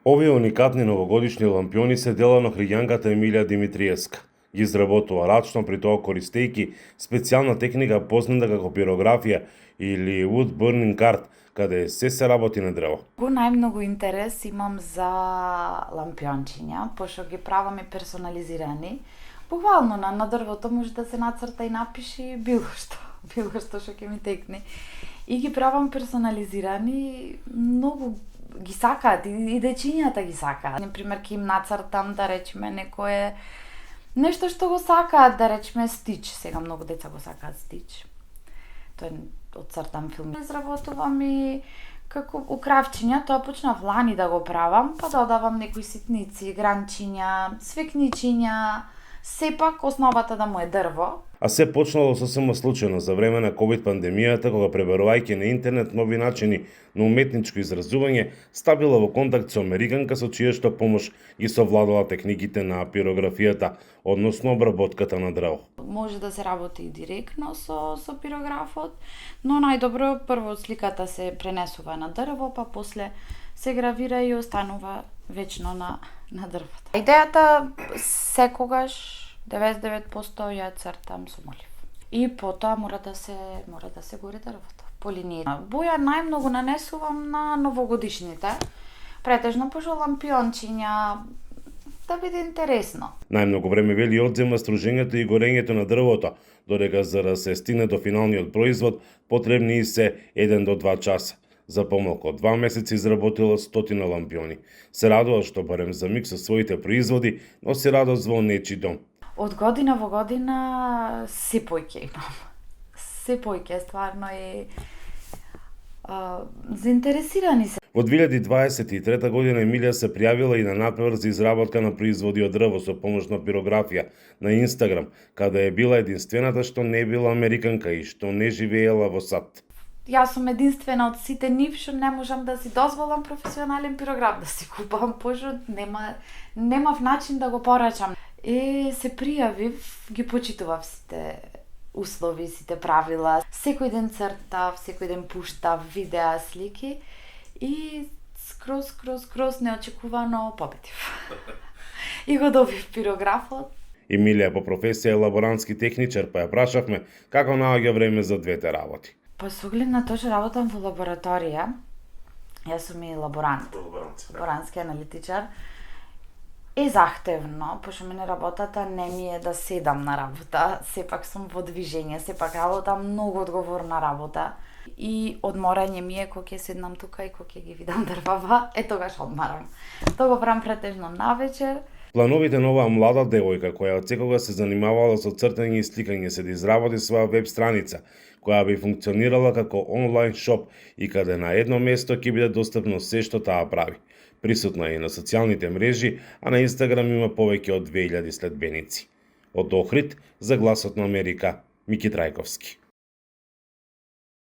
Овие уникатни новогодишни лампиони се дела на хриѓанката Емилија Димитриевска. Ги изработува рачно, при тоа користејќи специјална техника позната како пирографија или wood burning art, каде се работи на дрво. Најмногу интерес имам за лампиончиња, пошто ги правам и персонализирани. Буквално на дрвото може да се нацрта и напиши било што ќе ми текне. И ги правам персонализирани, многу ги сакаат и дечињата ги сакаат. Например, ќе им нацртам, да речеме, некое нешто што го сакаат, да речеме стич. Сега многу деца го сакаат стич. Тоа од цртам филм. Изработувам и како укравчиња, тоа почнав лани да го правам, па додавам некои ситници, гранчиња, свекничиња, сепак основата да му е дрво. А се почнало сосема случајно за време на ковид пандемијата, кога пребарувајќи на интернет нови начини на уметничко изразување, стапила во контакт со американка со чија што помош ги совладала техниките на пирографијата, односно обработката на дрво. Може да се работи и директно со пирографот, но најдобро прво сликата се пренесува на дрво, па после се гравира и останува вечно на дрвото. Идејата секогаш 99% ја цртам со молив. И потоа мора да се гори дрвото по линија. Боја најмногу нанесувам на новогодишните, претежно пошто лампиончиња да биде интересно. Најмногу време вели одзема стружењето и горењето на дрвото, додека за да се стигне до финалниот производ потребни се 1 до 2 часа. За помалку од 2 месеци изработила 100 лампиони. Се радува што барем за миг со своите производи носи радост во нечи дом. Од година во година се поќе имам. Се поќе, стварно е заинтересирани се. Во 2023 година Емилија се пријавила и на надпревар за изработка на производи од дрво со помош на пирографија на Инстаграм, каде е била единствената што не била американка и што не живеела во САД. Јас сум единствена од сите нив што не можам да си дозволам професионален пирограф да си купам, пошто немав начин да го порачам. Се пријавив, ги почитував сите услови, сите правила. Секој ден цртав, секој ден пуштав видеа, слики и скроз неочекувано победив. И го добив пирографот. Емилија по професија е лаборантски техничар, па ја прашавме како наоѓа време за двете работи. Па со оглед на тоа што работам во лабораторија, јас сум и лаборант, лаборантски аналитичар, е захтевно, пошто мене работата не ми е да седам на работа, сепак сум во движење, сепак работам многу одговорна работа и одморање ми е кога ќе седнам тука и кога ќе ги видам дрвава, тогаш одмарам. Тоа го правам претежно навечер. Плановите на оваа млада девојка, која од секога се занимавала со цртање и сликање, се да изработи своја веб страница, која би функционирала како онлайн шоп и каде на едно место ќе биде достапно се што таа прави. Присутна е и на социјалните мрежи, а на Инстаграм има повеќе од 2000 следбеници. Од Охрид, за Гласот на Америка, Мики Трајковски.